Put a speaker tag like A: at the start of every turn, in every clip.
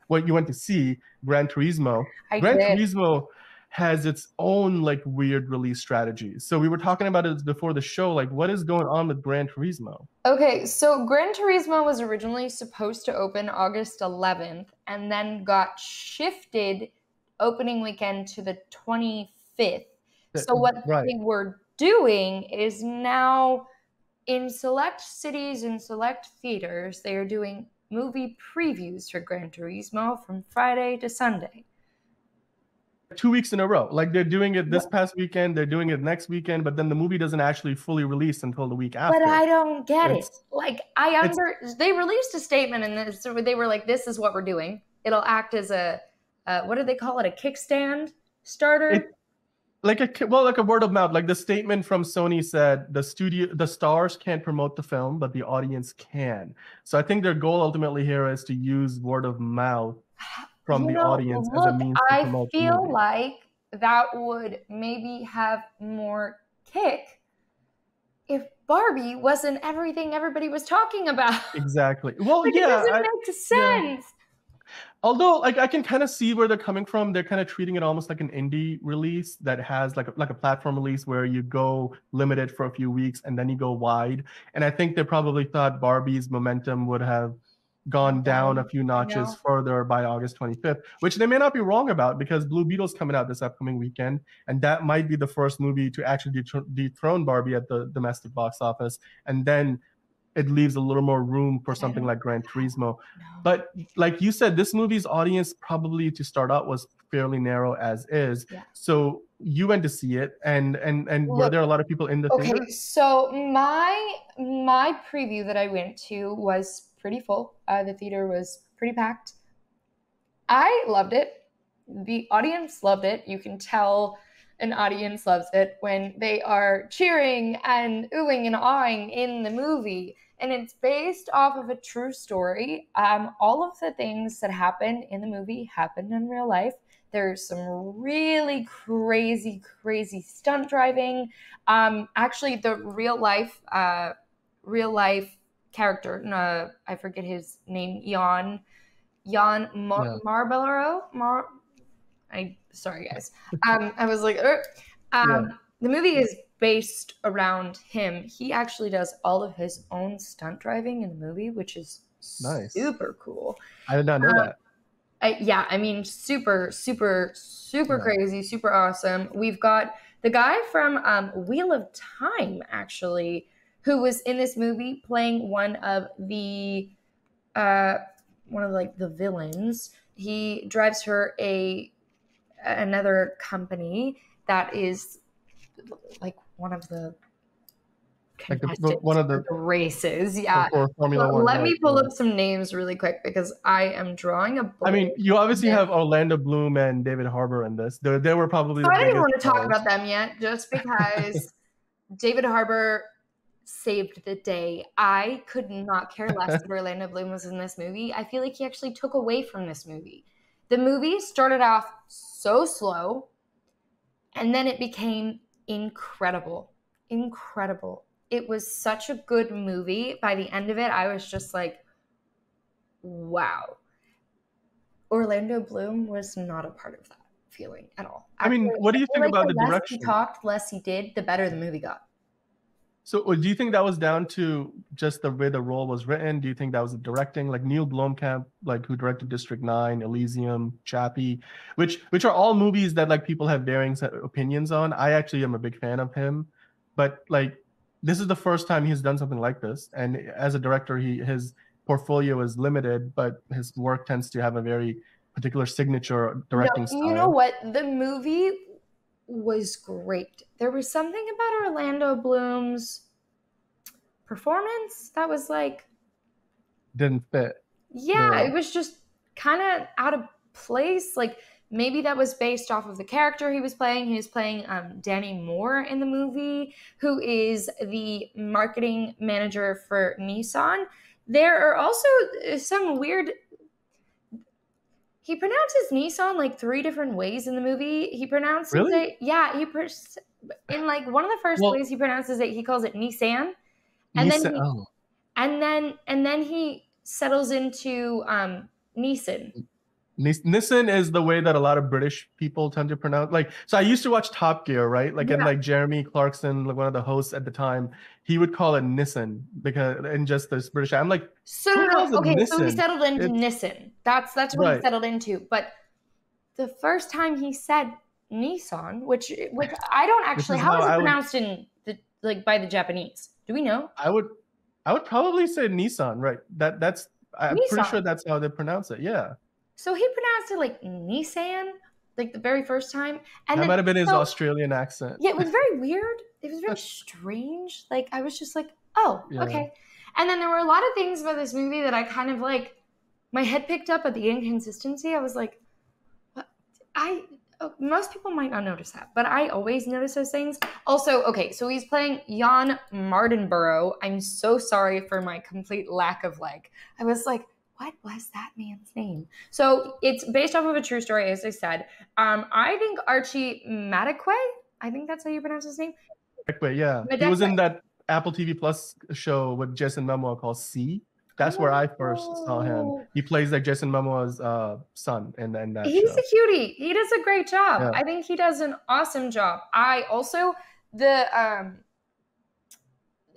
A: what you went to see, Gran Turismo.
B: I
A: Gran
B: did.
A: Turismo has its own like weird release strategy. So we were talking about it before the show. Like, what is going on with Gran Turismo?
B: Okay, so Gran Turismo was originally supposed to open August 11th and then got shifted opening weekend to the 25th. So what
A: Right.
B: they were doing is now in select cities and select theaters, they are doing movie previews for Gran Turismo from Friday to Sunday.
A: 2 weeks in a row. Like they're doing it this past weekend, they're doing it next weekend, but then the movie doesn't actually fully release until the week
B: But
A: after.
B: I don't get it.
A: It's
B: Like
A: it's
B: they released a statement and this, they were like, "This is what we're doing. It'll act as a what do they call it? A kickstand
A: it
B: starter."
A: like like a word of mouth. Like the statement from Sony said, the stars can't promote the film, but the audience can. So I think their goal ultimately here is to use word of mouth from
B: You
A: the
B: know,
A: audience as a
B: look,
A: means to
B: I
A: promote the
B: feel
A: movie.
B: like that would maybe have more kick if Barbie wasn't everything everybody was talking about.
A: Exactly. Well,
B: Like it
A: yeah,
B: doesn't make
A: yeah.
B: sense.
A: Although, like, I can kind of see where they're coming from. They're kind of treating it almost like an indie release that has like a platform release where you go limited for a few weeks and then you go wide. And I think they probably thought Barbie's momentum would have gone down a few
B: I
A: notches
B: know.
A: further by August 25th, which they may not be wrong about because Blue Beetle's coming out this upcoming weekend, and that might be the first movie to actually dethrone Barbie at the domestic box office. And then it leaves a little more room for
B: But I
A: something
B: don't
A: like Gran Turismo.
B: know.
A: But like you said, this movie's audience probably to start out was fairly narrow as is.
B: Yeah.
A: So you went to see it, and were
B: Look,
A: there a lot of people in the
B: okay,
A: theater?
B: so my preview that I went to was pretty full. The theater was pretty packed. I loved it. The audience loved it. You can tell an audience loves it when they are cheering and oohing and awing in the movie. And it's based off of a true story. All of the things that happened in the movie happened in real life. There's some really crazy, crazy stunt driving. Actually, the real life character, I forget his name, Jan
A: Yeah,
B: Marbellaro. I sorry guys. I was like,
A: yeah,
B: the movie is based around him. He actually does all of his own stunt driving in the movie, which is
A: nice.
B: super cool.
A: I did not know
B: Um,
A: that.
B: yeah, I mean, super, super, super
A: Yeah.
B: crazy, super awesome. We've got the guy from Wheel of Time, actually, who was in this movie playing uh, one of like the villains. He drives for a another company that is like one of the
A: Like
B: contestants
A: one of
B: for
A: the
B: the races. Yeah.
A: for Formula One,
B: Let
A: right?
B: me pull
A: Yeah.
B: up some names really quick because I am drawing a
A: I
B: blank
A: mean, you
B: on
A: obviously
B: this.
A: have Orlando Bloom and David Harbour in this. They were probably
B: So
A: the
B: I don't even
A: biggest
B: want to talk
A: stars.
B: about them yet, just because David Harbour saved the day. I could not care less that Orlando Bloom was in this movie. I feel like he actually took away from this movie. The movie started off so slow, and then it became incredible. Incredible. It was such a good movie. By the end of it, I was just like, wow. Orlando Bloom was not a part of that feeling at all.
A: I mean,
B: Actually,
A: what do
B: I
A: you
B: feel
A: think
B: like
A: about
B: the
A: the
B: less he
A: direction?
B: talked, less he did, the better the movie got.
A: So, do you think that was down to just the way the role was written? Do you think that was the directing, like Neil Blomkamp, like who directed District 9, Elysium, Chappie, which are all movies that like people have varying opinions on. I actually am a big fan of him, but like this is the first time he's done something like this, and as a director, his portfolio is limited, but his work tends to have a very particular signature
B: No,
A: directing
B: you know
A: style.
B: what? The movie was great. There was something about Orlando Bloom's performance that was like,
A: Didn't fit
B: yeah,
A: the
B: it was just kind of out of place. Like maybe that was based off of the character he was playing. He was playing Danny Moore in the movie, who is the marketing manager for Nissan. There are also some weird. He pronounces Nissan like three different ways in the movie. He pronounces
A: really
B: it, yeah. In like one of the first
A: well.
B: ways he pronounces it, he calls it Nissan, and then
A: Nisa,
B: he
A: oh,
B: and then he settles into Neeson.
A: Nissan is the way that a lot of British people tend to pronounce. Like, so I used to watch Top Gear, right? Like, and
B: Yeah.
A: like Jeremy Clarkson, like one of the hosts at the time, he would call it Nissan because in just this British. I'm like,
B: So
A: who
B: no,
A: calls
B: no.
A: it
B: Okay, so he
A: Nissan?
B: settled into
A: It's
B: Nissan. That's what he
A: right.
B: settled into. But the first time he said Nissan, which I don't
A: This
B: actually.
A: is
B: How
A: how
B: is it
A: I would.
B: pronounced in the like by the Japanese? Do we know?
A: I would. I would probably say Nissan, right? That's. I'm pretty
B: Nissan.
A: sure that's how they pronounce it. Yeah,
B: So he pronounced it like Nissan, like the very first time, and
A: that
B: then
A: might have been his
B: so
A: Australian accent.
B: yeah, it was very weird. It was very strange. Like I was just like, oh,
A: Yeah.
B: okay. And then there were a lot of things about this movie that I kind of like. My head picked up at the inconsistency. I was like, what? Most people might not notice that, but I always notice those things. Also, okay, so he's playing Jan Mardenborough. I'm so sorry for my complete lack of like. I was like, what was that man's name? So it's based off of a true story, as I said. I think Archie Madekwe, I think that's how you pronounce his name.
A: Wait, yeah, he was in that Apple TV Plus show with Jason Momoa called C. That's where I first saw him. He plays like Jason Momoa's son in that
B: He's
A: show.
B: a cutie. He does a great job.
A: Yeah.
B: I think he does an awesome job. I also the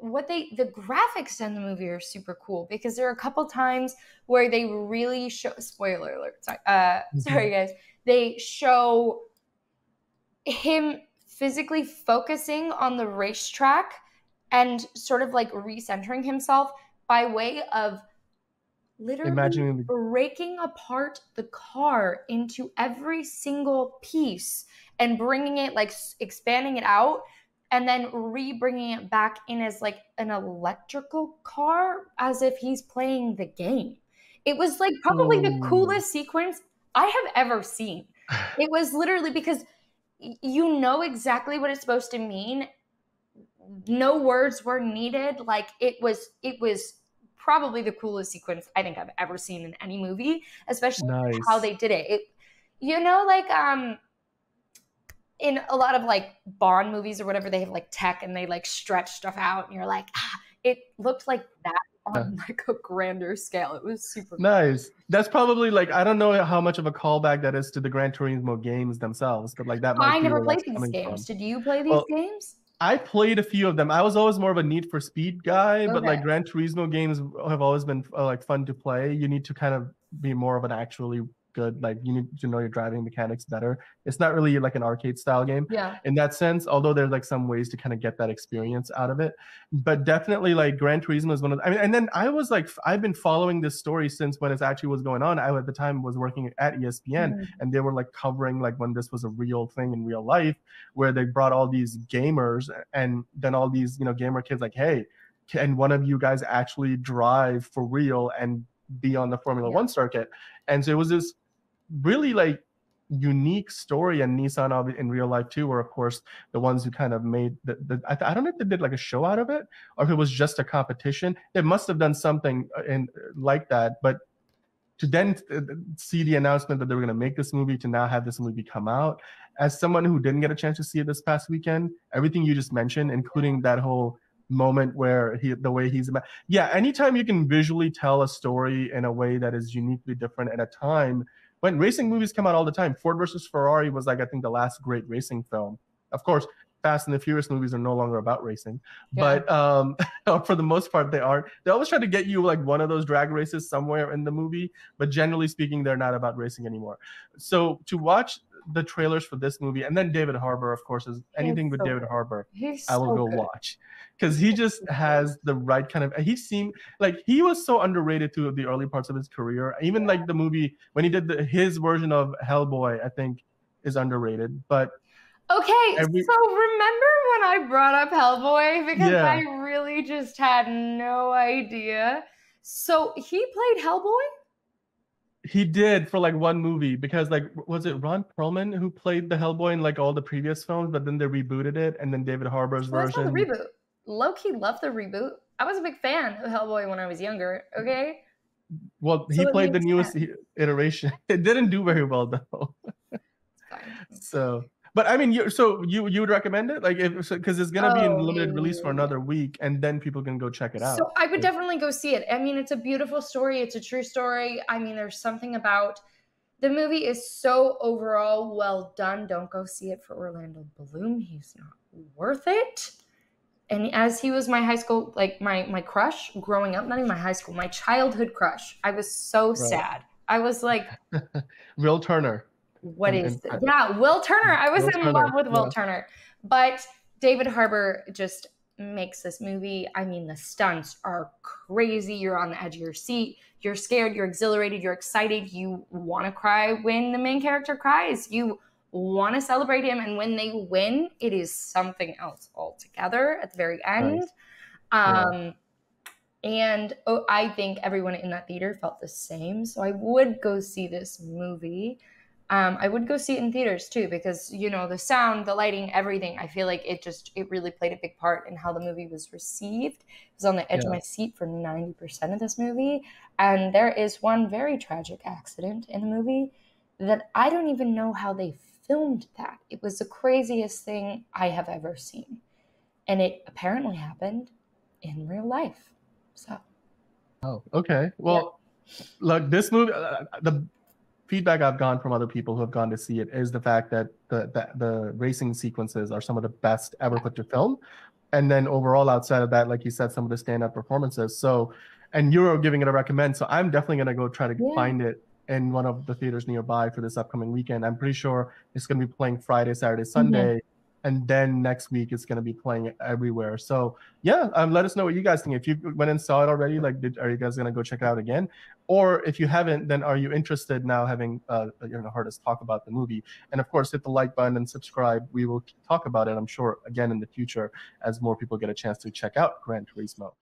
B: graphics in the movie are super cool because there are a couple times where they really show spoiler alert. Sorry guys. They show him physically focusing on the racetrack and sort of like recentering himself by way of literally breaking apart the car into every single piece and bringing it, like expanding it out and then bringing it back in as like an electrical car as if he's playing the game. It was like probably the coolest sequence I have ever seen. It was literally because you know exactly what it's supposed to mean. No words were needed. Like it was probably the coolest sequence I think I've ever seen in any movie, especially how they did it. You know, like in a lot of like Bond movies or whatever, they have like tech and they like stretch stuff out, and you're like, it looked like that on like a grander scale. It was super
A: nice. That's probably like, I don't know how much of a callback that is to the Gran Turismo games themselves, but like that might be.
B: I never played these games. Did you play these games?
A: I played a few of them. I was always more of a Need for Speed guy, but like Gran Turismo games have always been like fun to play. You need to kind of be more of an actually good, like you need to know your driving mechanics better. It's not really like an arcade style game in that sense, although there's like some ways to kind of get that experience out of it. But definitely like Gran Turismo is one of the, I mean, and then I was like, I've been following this story since when it actually was going on. I at the time was working at ESPN and they were like covering like when this was a real thing in real life, where they brought all these gamers and then all these, you know, gamer kids like, hey, can one of you guys actually drive for real and be on the Formula One circuit? And so it was this really like unique story, and Nissan in real life too were of course the ones who kind of made I don't know if they did like a show out of it or if it was just a competition. They must have done something like that, but to then see the announcement that they were going to make this movie, to now have this movie come out, as someone who didn't get a chance to see it this past weekend, everything you just mentioned, including that whole moment where the way he's about, anytime you can visually tell a story in a way that is uniquely different at a time when racing movies come out all the time. Ford versus Ferrari was like, I think, the last great racing film. Of course, Fast and the Furious movies are no longer about racing, but for the most part, they are. They always try to get you like one of those drag races somewhere in the movie, but generally speaking, they're not about racing anymore. So to watch the trailers for this movie, and then David Harbour, of course, is anything with David Harbour, I will go watch, because he just has the right kind of. He seemed like he was so underrated through the early parts of his career. Even like the movie when he did his version of Hellboy, I think is underrated, but.
B: Okay, so remember when I brought up Hellboy? Because I really just had no idea. So he played Hellboy?
A: He did for like one movie, because like, was it Ron Perlman who played the Hellboy in like all the previous films, but then they rebooted it, and then David Harbour's version.
B: That's not the reboot. Low-key loved the reboot. I was a big fan of Hellboy when I was younger, okay?
A: Well, he played the newest iteration. It didn't do very well though.
B: It's fine.
A: So... But I mean, you would recommend it, like, because it's gonna be in limited release for another week, and then people can go check it out.
B: So I would definitely go see it. I mean, it's a beautiful story. It's a true story. I mean, there's something about The movie is so overall well done. Don't go see it for Orlando Bloom. He's not worth it. And as he was my high school, like my crush growing up, not even my high school, my childhood crush. I was so
A: Right.
B: sad. I was like,
A: Will Turner.
B: what
A: And
B: is this? Yeah, Will Turner. I was
A: Will
B: in love
A: Turner.
B: with Will
A: Yeah.
B: Turner. But David Harbour just makes this movie. I mean, the stunts are crazy. You're on the edge of your seat. You're scared. You're exhilarated. You're excited. You want to cry when the main character cries. You want to celebrate him. And when they win, it is something else altogether at the very end.
A: Nice. Yeah.
B: And I think everyone in that theater felt the same. So I would go see this movie. I would go see it in theaters too, because, you know, the sound, the lighting, everything, I feel like it really played a big part in how the movie was received. I was on the edge of my seat for 90% of this movie. And there is one very tragic accident in the movie that I don't even know how they filmed that. It was the craziest thing I have ever seen. And it apparently happened in real life. So.
A: Oh, okay. Well, look, this movie, the feedback I've gotten from other people who have gone to see it is the fact that the racing sequences are some of the best ever put to film. And then overall, outside of that, like you said, some of the stand-up performances. So, and you're giving it a recommend. So I'm definitely going to go try to find it in one of the theaters nearby for this upcoming weekend. I'm pretty sure it's going to be playing Friday, Saturday, Sunday. And then next week it's going to be playing everywhere. So yeah, let us know what you guys think. If you went and saw it already, like, are you guys going to go check it out again? Or if you haven't, then are you interested now, having heard us talk about the movie? And of course, hit the like button and subscribe. We will talk about it, I'm sure, again in the future as more people get a chance to check out Gran Turismo.